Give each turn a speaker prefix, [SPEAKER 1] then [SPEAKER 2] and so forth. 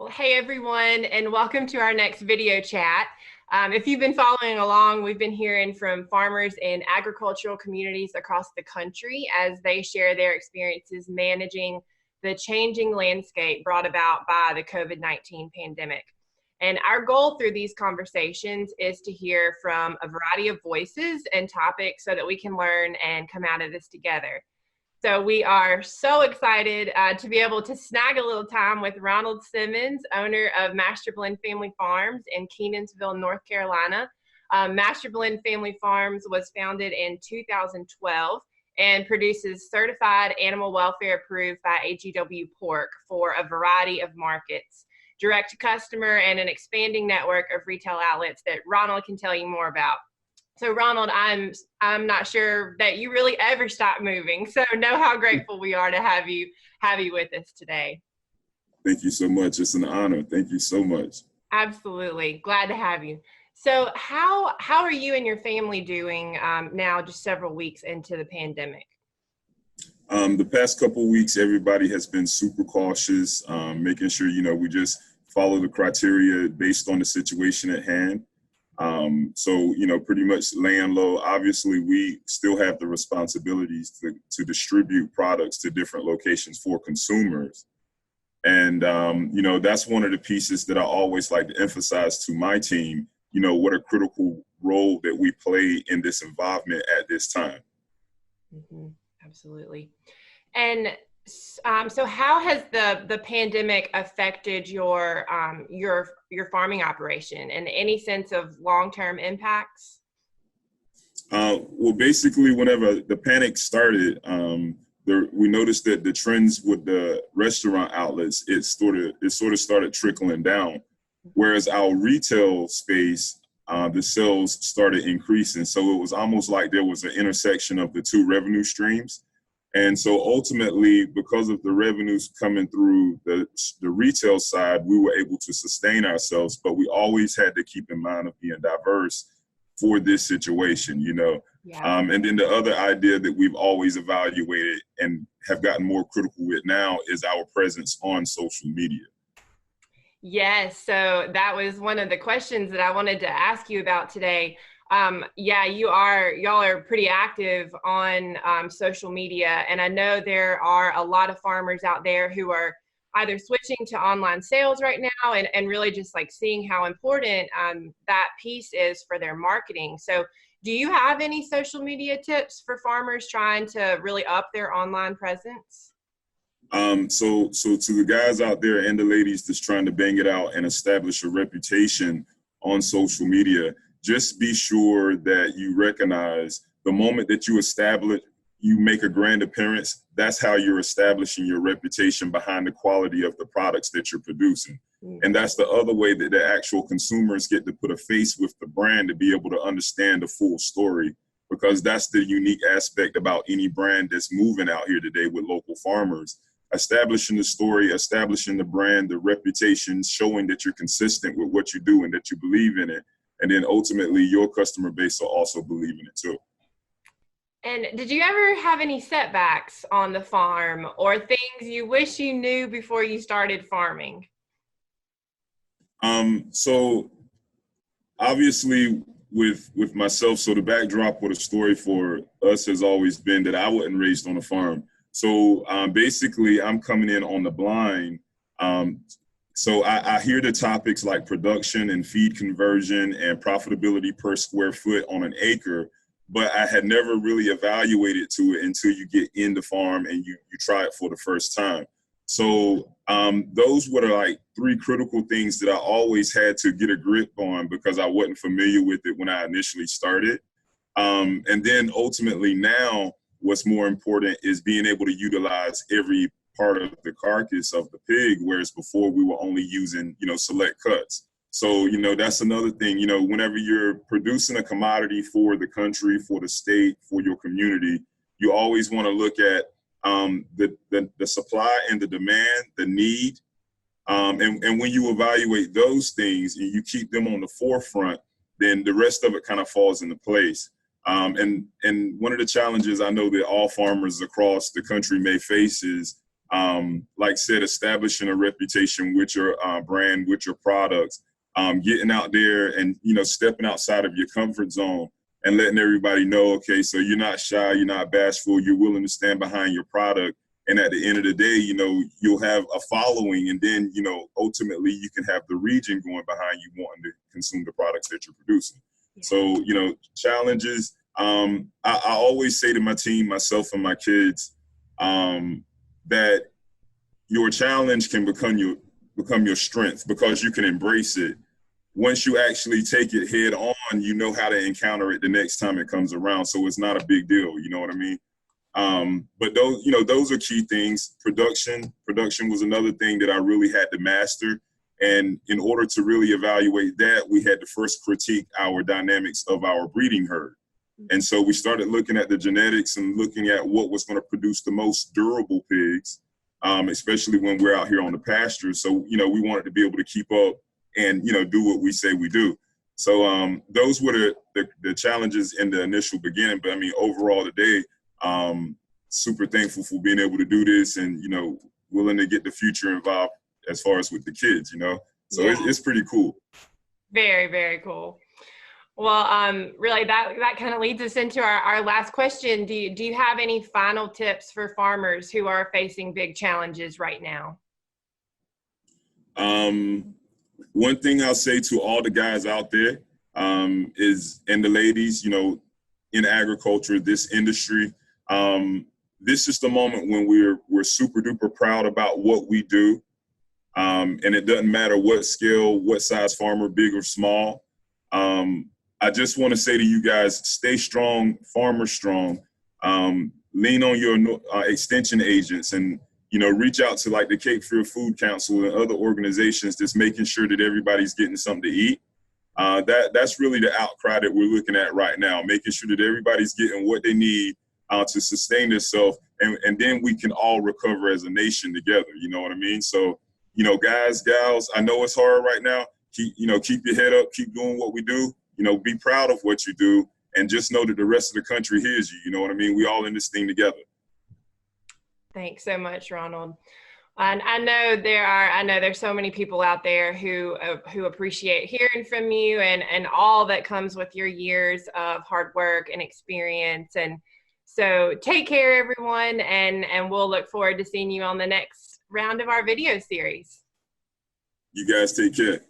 [SPEAKER 1] Well, hey everyone, and welcome to our next video chat. If you've been following along, we've been hearing from farmers in agricultural communities across the country as they share their experiences managing the changing landscape brought about by the COVID-19 pandemic. And our goal through these conversations is to hear from a variety of voices and topics so that we can learn and come out of this together. So we are so excited to be able to snag a little time with Ronald Simmons, owner of Master Blend Family Farms in Kenansville, North Carolina. Master Blend Family Farms was founded in 2012 and produces certified animal welfare approved by AGW pork for a variety of markets, direct to customer, and an expanding network of retail outlets that Ronald can tell you more about. So Ronald, I'm not sure that you really ever stop moving. So know how grateful we are to have you with us today.
[SPEAKER 2] Thank you so much. It's an honor. Thank you so much.
[SPEAKER 1] Absolutely. Glad to have you. So how are you and your family doing now, just several weeks into the pandemic?
[SPEAKER 2] The past couple of weeks, everybody has been super cautious, making sure, we just follow the criteria based on the situation at hand. Pretty much laying low. Obviously, we still have the responsibilities to distribute products to different locations for consumers. And, that's one of the pieces that I always like to emphasize to my team, what a critical role that we play in this involvement at this time.
[SPEAKER 1] Mm-hmm. Absolutely. And so how has the pandemic affected your farming operation and any sense of long-term impacts?
[SPEAKER 2] Well, basically, whenever the panic started, we noticed that the trends with the restaurant outlets, it sort of started trickling down, whereas our retail space, the sales started increasing. So it was almost like there was an intersection of the two revenue streams. And so ultimately, because of the revenues coming through the retail side, we were able to sustain ourselves, but we always had to keep in mind of being diverse for this situation,
[SPEAKER 1] Yeah.
[SPEAKER 2] And then the other idea that we've always evaluated and have gotten more critical with now is our presence on social media.
[SPEAKER 1] Yes, so that was one of the questions that I wanted to ask you about today. Y'all are pretty active on social media, and I know there are a lot of farmers out there who are either switching to online sales right now and really just like seeing how important that piece is for their marketing. So do you have any social media tips for farmers trying to really up their online presence?
[SPEAKER 2] So to the guys out there and the ladies that's trying to bang it out and establish a reputation on social media, just be sure that you recognize the moment that you make a grand appearance, that's how you're establishing your reputation behind the quality of the products that you're producing. And that's the other way that the actual consumers get to put a face with the brand to be able to understand the full story, because that's the unique aspect about any brand that's moving out here today with local farmers. Establishing the story, establishing the brand, the reputation, showing that you're consistent with what you do and that you believe in it. And then ultimately your customer base will also believe in it too.
[SPEAKER 1] And did you ever have any setbacks on the farm or things you wish you knew before you started farming?
[SPEAKER 2] So obviously with myself, so the backdrop or the story for us has always been that I wasn't raised on a farm. So basically I'm coming in on the blind. So I hear the topics like production and feed conversion and profitability per square foot on an acre, but I had never really evaluated to it until you get in the farm and you try it for the first time. So those were like three critical things that I always had to get a grip on because I wasn't familiar with it when I initially started. And then ultimately now what's more important is being able to utilize every part of the carcass of the pig, whereas before we were only using, select cuts. So, that's another thing, whenever you're producing a commodity for the country, for the state, for your community, you always want to look at the supply and the demand, the need. And when you evaluate those things and you keep them on the forefront, then the rest of it kind of falls into place. And one of the challenges I know that all farmers across the country may face is like I said, establishing a reputation with your brand, with your products, getting out there and, stepping outside of your comfort zone and letting everybody know, okay, so you're not shy, you're not bashful, you're willing to stand behind your product. And at the end of the day, you'll have a following, and then, ultimately you can have the region going behind you wanting to consume the products that you're producing. Yeah. So, challenges, I always say to my team, myself and my kids, that your challenge can become your strength because you can embrace it. Once you actually take it head on, you know how to encounter it the next time it comes around. So it's not a big deal. You know what I mean? But those are key things. Production was another thing that I really had to master. And in order to really evaluate that, we had to first critique our dynamics of our breeding herd. And so we started looking at the genetics and looking at what was going to produce the most durable pigs, especially when we're out here on the pasture. So, we wanted to be able to keep up and, do what we say we do. So those were the challenges in the initial beginning. But I mean, overall today, super thankful for being able to do this and, willing to get the future involved as far as with the kids, So yeah. It's pretty cool.
[SPEAKER 1] Very, very cool. Well, really, that kind of leads us into our last question. Do you have any final tips for farmers who are facing big challenges right now?
[SPEAKER 2] One thing I'll say to all the guys out there is, and the ladies, in agriculture, this industry, this is the moment when we're super duper proud about what we do. And it doesn't matter what scale, what size farmer, big or small. I just want to say to you guys, stay strong, farmer strong. Lean on your extension agents and, reach out to like the Cape Fear Food Council and other organizations that's making sure that everybody's getting something to eat. That's really the outcry that we're looking at right now, making sure that everybody's getting what they need to sustain themselves. And then we can all recover as a nation together. You know what I mean? So, guys, gals, I know it's hard right now. Keep your head up, keep doing what we do. Be proud of what you do, and just know that the rest of the country hears you. You know what I mean? We all in this thing together.
[SPEAKER 1] Thanks so much, Ronald. And I know there's so many people out there who appreciate hearing from you and all that comes with your years of hard work and experience. And so take care, everyone, and we'll look forward to seeing you on the next round of our video series.
[SPEAKER 2] You guys take care.